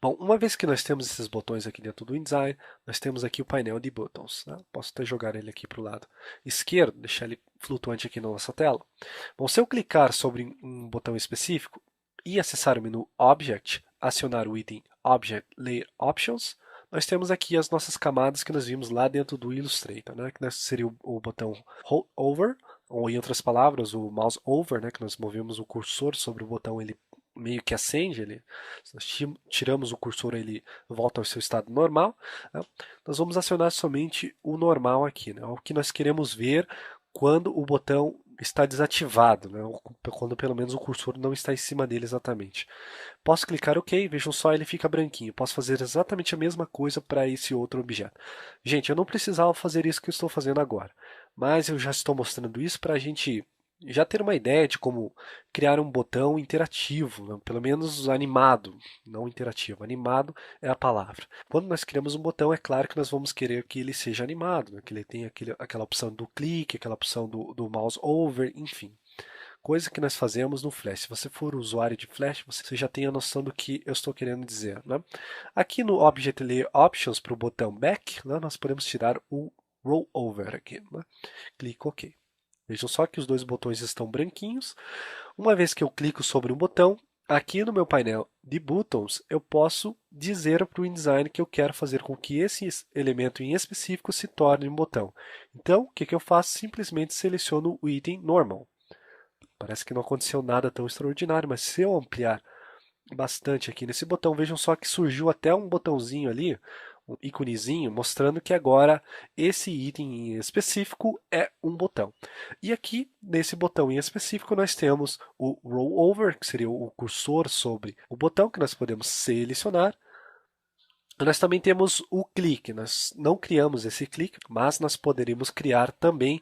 Bom, uma vez que nós temos esses botões aqui dentro do InDesign, nós temos aqui o painel de buttons, né? Posso até jogar ele aqui para o lado esquerdo, deixar ele flutuante aqui na nossa tela. Bom, se eu clicar sobre um botão específico e acessar o menu Object, acionar o item Object Layer Options, nós temos aqui as nossas camadas que nós vimos lá dentro do Illustrator, né? Que seria o botão Hold Over, ou em outras palavras, o mouse over, né? Que nós movemos o cursor sobre o botão, ele meio que acende, se nós tiramos o cursor, ele volta ao seu estado normal, né? Nós vamos acionar somente o normal aqui, né? O que nós queremos ver quando o botão está desativado, né? Quando pelo menos o cursor não está em cima dele exatamente. Posso clicar OK, vejam só, ele fica branquinho. Posso fazer exatamente a mesma coisa para esse outro objeto. Gente, eu não precisava fazer isso que eu estou fazendo agora, mas eu já estou mostrando isso para a gente já ter uma ideia de como criar um botão interativo, né? Pelo menos animado, não interativo. Animado é a palavra. Quando nós criamos um botão, é claro que nós vamos querer que ele seja animado, né? Que ele tenha aquela opção do clique, aquela opção do mouse over, enfim. Coisa que nós fazemos no Flash. Se você for usuário de Flash, você já tem a noção do que eu estou querendo dizer, né? Aqui no Object Layer Options, para o botão Back, né, nós podemos tirar o Roll Over aqui, né? Clico OK. Vejam só que os dois botões estão branquinhos. Uma vez que eu clico sobre um botão, aqui no meu painel de buttons, eu posso dizer para o InDesign que eu quero fazer com que esse elemento em específico se torne um botão. Então, o que eu faço? Simplesmente seleciono o item Normal. Parece que não aconteceu nada tão extraordinário, mas se eu ampliar bastante aqui nesse botão, vejam só que surgiu até um botãozinho ali, um íconezinho, mostrando que agora esse item em específico é um botão. E aqui, nesse botão em específico, nós temos o Roll Over, que seria o cursor sobre o botão, que nós podemos selecionar. Nós também temos o clique, nós não criamos esse clique, mas nós poderíamos criar também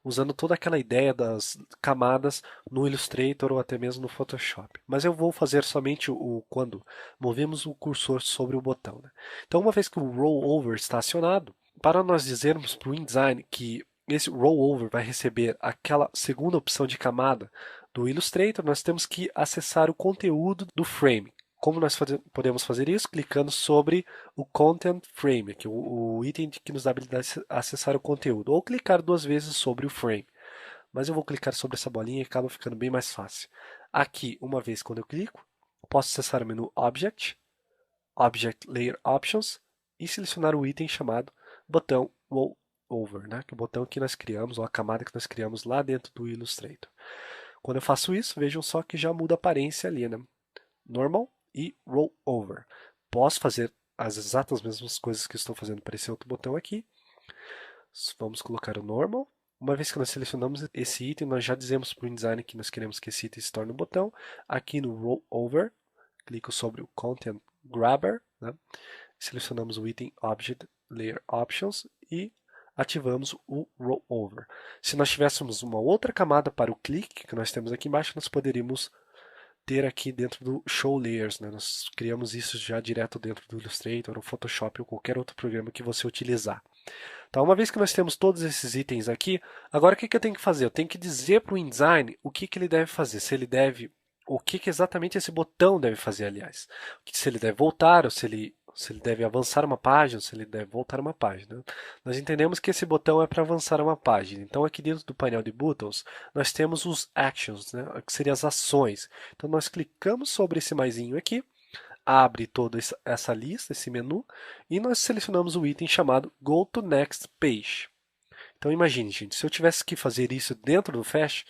usando toda aquela ideia das camadas no Illustrator ou até mesmo no Photoshop. Mas eu vou fazer somente quando movemos o cursor sobre o botão, né? Então, uma vez que o Roll Over está acionado, para nós dizermos para o InDesign que esse Roll Over vai receber aquela segunda opção de camada do Illustrator, nós temos que acessar o conteúdo do frame. Como nós podemos fazer isso? Clicando sobre o Content Frame, que é o item que nos dá a habilidade de acessar o conteúdo, ou clicar duas vezes sobre o frame. Mas eu vou clicar sobre essa bolinha e acaba ficando bem mais fácil. Aqui, uma vez quando eu clico, posso acessar o menu Object, Object Layer Options e selecionar o item chamado botão Roll Over, né? Que é o botão que nós criamos, ou a camada que nós criamos lá dentro do Illustrator. Quando eu faço isso, vejam só que já muda a aparência ali, né? Normal e Roll Over. Posso fazer as exatas mesmas coisas que estou fazendo para esse outro botão aqui. Vamos colocar o Normal. Uma vez que nós selecionamos esse item, nós já dizemos para o InDesign que nós queremos que esse item se torne um botão. Aqui no Roll Over, clico sobre o Content Grabber, né? Selecionamos o item Object Layer Options e ativamos o Roll Over. Se nós tivéssemos uma outra camada para o clique, que nós temos aqui embaixo, nós poderíamos ter aqui dentro do Show Layers, né? Nós criamos isso já direto dentro do Illustrator, ou Photoshop, ou qualquer outro programa que você utilizar. Então, uma vez que nós temos todos esses itens aqui, agora o que eu tenho que fazer? Eu tenho que dizer para o InDesign o que ele deve fazer, se ele deve, o que exatamente esse botão deve fazer, aliás. Se ele deve voltar, ou se ele deve avançar uma página, ou se ele deve voltar uma página. Nós entendemos que esse botão é para avançar uma página. Então, aqui dentro do painel de buttons, nós temos os actions, né? Que seriam as ações. Então, nós clicamos sobre esse maisinho aqui, abre toda essa lista, esse menu, e nós selecionamos o item chamado Go to Next Page. Então imagine, gente, se eu tivesse que fazer isso dentro do Flash,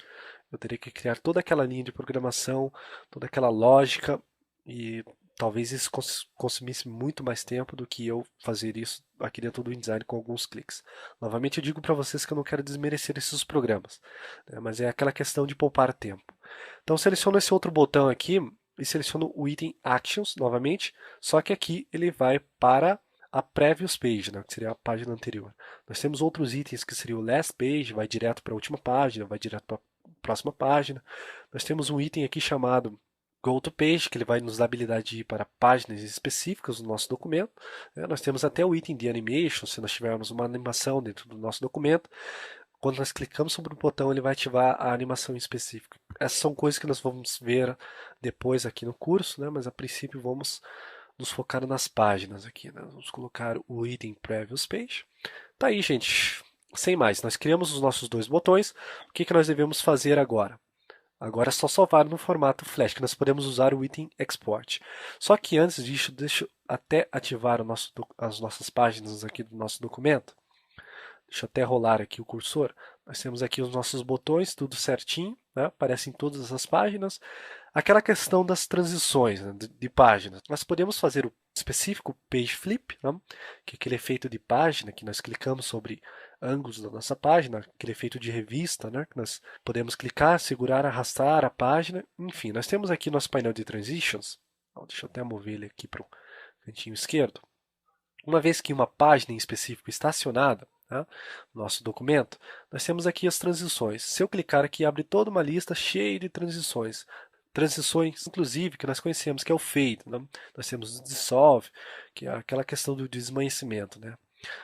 eu teria que criar toda aquela linha de programação, toda aquela lógica, e talvez isso consumisse muito mais tempo do que eu fazer isso aqui dentro do InDesign com alguns cliques. Novamente eu digo para vocês que eu não quero desmerecer esses programas, né, mas é aquela questão de poupar tempo. Então seleciono esse outro botão aqui, e seleciono o item Actions novamente, só que aqui ele vai para a Previous Page, né, que seria a página anterior. Nós temos outros itens que seria o Last Page, vai direto para a última página, vai direto para a próxima página. Nós temos um item aqui chamado Go to Page, que ele vai nos dar a habilidade de ir para páginas específicas do nosso documento. Nós temos até o item de Animation, se nós tivermos uma animação dentro do nosso documento. Quando nós clicamos sobre o botão, ele vai ativar a animação específica. Essas são coisas que nós vamos ver depois aqui no curso, né? Mas a princípio vamos nos focar nas páginas aqui, né? Vamos colocar o item Previous Page. Tá aí, gente. Sem mais, nós criamos os nossos dois botões. O que nós devemos fazer agora? Agora é só salvar no formato Flash, que nós podemos usar o item Export. Só que antes disso, deixa eu até ativar as nossas páginas aqui do nosso documento. Deixa eu até rolar aqui o cursor. Nós temos aqui os nossos botões, tudo certinho, né? Aparecem em todas as páginas. Aquela questão das transições, né, de páginas. Nós podemos fazer o específico Page Flip, né? Que é aquele efeito de página, que nós clicamos sobre ângulos da nossa página, aquele efeito de revista, né? Que nós podemos clicar, segurar, arrastar a página. Enfim, nós temos aqui nosso painel de Transitions. Deixa eu até mover ele aqui para o cantinho esquerdo. Uma vez que uma página em específico está acionada, tá, no nosso documento, nós temos aqui as transições. Se eu clicar aqui, abre toda uma lista cheia de transições. Transições, inclusive, que nós conhecemos, que é o fade. Né? Nós temos o dissolve, que é aquela questão do desmanecimento. Né?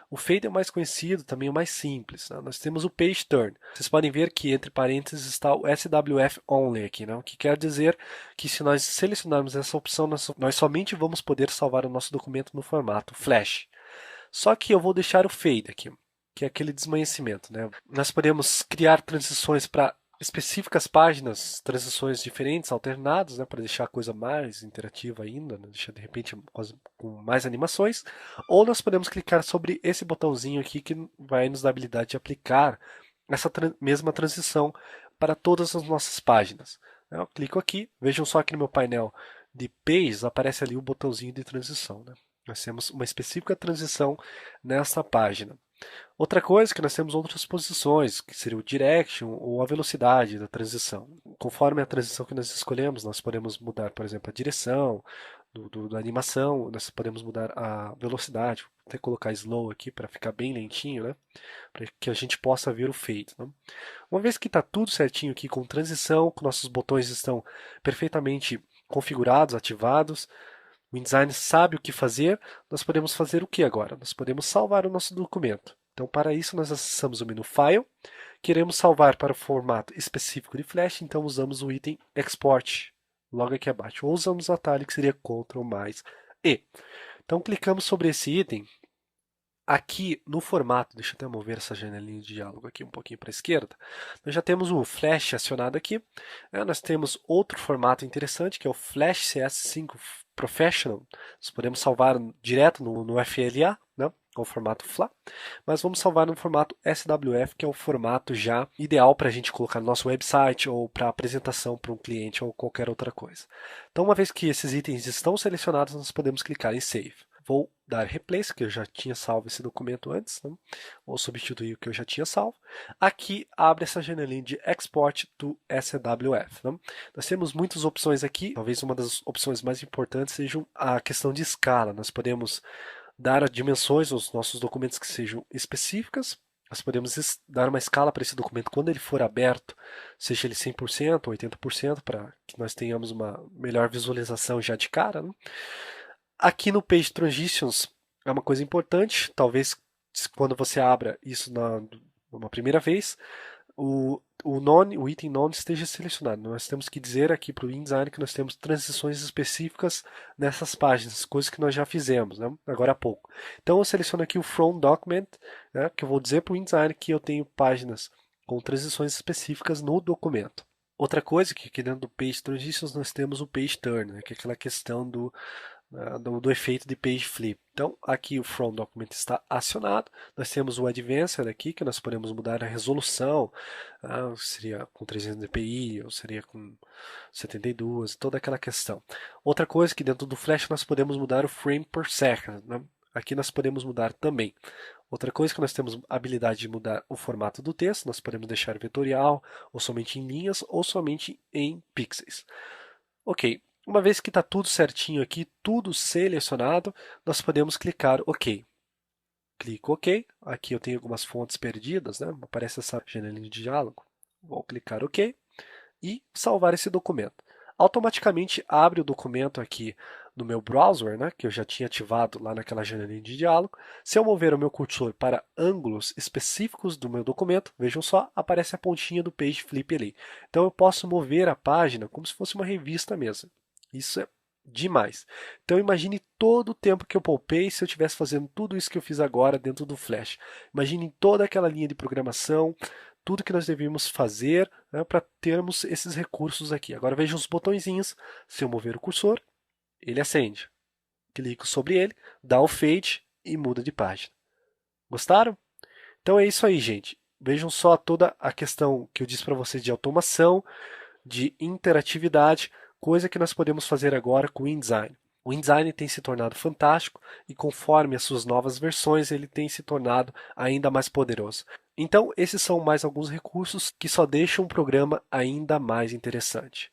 O fade é o mais conhecido, também o mais simples. Né? Nós temos o page turn. Vocês podem ver que entre parênteses está o SWF only aqui, né? O que quer dizer que se nós selecionarmos essa opção, nós somente vamos poder salvar o nosso documento no formato Flash. Só que eu vou deixar o fade aqui, que é aquele desmanecimento. Né? Nós podemos criar transições para específicas páginas, transições diferentes, alternadas, né, para deixar a coisa mais interativa ainda, né, deixar de repente com mais animações, ou nós podemos clicar sobre esse botãozinho aqui que vai nos dar a habilidade de aplicar essa mesma transição para todas as nossas páginas. Eu clico aqui, vejam só que no meu painel de Pages aparece ali o botãozinho de transição. Né? Nós temos uma específica transição nessa página. Outra coisa é que nós temos outras posições, que seria o direction ou a velocidade da transição. Conforme a transição que nós escolhemos, nós podemos mudar, por exemplo, a direção da animação, nós podemos mudar a velocidade, vou até colocar slow aqui para ficar bem lentinho, né? Para que a gente possa ver o fade. Né? Uma vez que está tudo certinho aqui com transição, que nossos botões estão perfeitamente configurados, ativados, o InDesign sabe o que fazer, nós podemos fazer o que agora? Nós podemos salvar o nosso documento. Então, para isso, nós acessamos o menu File, queremos salvar para o formato específico de Flash, então usamos o item Export, logo aqui abaixo. Ou usamos o atalho que seria Ctrl mais E. Então, clicamos sobre esse item. Aqui no formato, deixa eu até mover essa janelinha de diálogo aqui um pouquinho para a esquerda, nós já temos o Flash acionado aqui. Nós temos outro formato interessante, que é o Flash CS5 Professional. Nós podemos salvar direto no FLA, né, com o formato FLA, mas vamos salvar no formato SWF, que é o formato já ideal para a gente colocar no nosso website ou para apresentação para um cliente ou qualquer outra coisa. Então, uma vez que esses itens estão selecionados, nós podemos clicar em Save. Vou dar Replace, que eu já tinha salvo esse documento antes, né? Ou substituir o que eu já tinha salvo. Aqui abre essa janelinha de Export to SWF. Né? Nós temos muitas opções aqui, talvez uma das opções mais importantes seja a questão de escala. Nós podemos dar dimensões aos nossos documentos que sejam específicas. Nós podemos dar uma escala para esse documento quando ele for aberto, seja ele 100% ou 80%, para que nós tenhamos uma melhor visualização já de cara. Né? Aqui no Page Transitions é uma coisa importante, talvez quando você abra isso numa primeira vez, o item None esteja selecionado. Nós temos que dizer aqui para o InDesign que nós temos transições específicas nessas páginas, coisas que nós já fizemos, né? Agora há pouco. Então eu seleciono aqui o From Document, né? Que eu vou dizer para o InDesign que eu tenho páginas com transições específicas no documento. Outra coisa que aqui dentro do Page Transitions nós temos o Page Turn, né? Que é aquela questão do efeito de page flip. Então, aqui o From Document está acionado. Nós temos o Advanced aqui, que nós podemos mudar a resolução. Seria com 300 dpi, ou seria com 72, toda aquela questão. Outra coisa que dentro do Flash nós podemos mudar o frame per second. Né? Aqui nós podemos mudar também. Outra coisa que nós temos a habilidade de mudar o formato do texto. Nós podemos deixar vetorial, ou somente em linhas, ou somente em pixels. Ok. Uma vez que está tudo certinho aqui, tudo selecionado, nós podemos clicar OK. Clico OK. Aqui eu tenho algumas fontes perdidas, né? Aparece essa janelinha de diálogo. Vou clicar OK e salvar esse documento. Automaticamente abre o documento aqui no meu browser, né? Que eu já tinha ativado lá naquela janelinha de diálogo. Se eu mover o meu cursor para ângulos específicos do meu documento, vejam só, aparece a pontinha do Page Flip ali. Então eu posso mover a página como se fosse uma revista mesmo. Isso é demais. Então imagine todo o tempo que eu poupei se eu estivesse fazendo tudo isso que eu fiz agora dentro do Flash. Imagine toda aquela linha de programação, tudo que nós devíamos fazer, né, para termos esses recursos aqui. Agora vejam os botõezinhos. Se eu mover o cursor, ele acende. Clico sobre ele, dá o fade e muda de página. Gostaram? Então é isso aí, gente. Vejam só toda a questão que eu disse para vocês de automação, de interatividade, coisa que nós podemos fazer agora com o InDesign. O InDesign tem se tornado fantástico e conforme as suas novas versões, ele tem se tornado ainda mais poderoso. Então, esses são mais alguns recursos que só deixam o programa ainda mais interessante.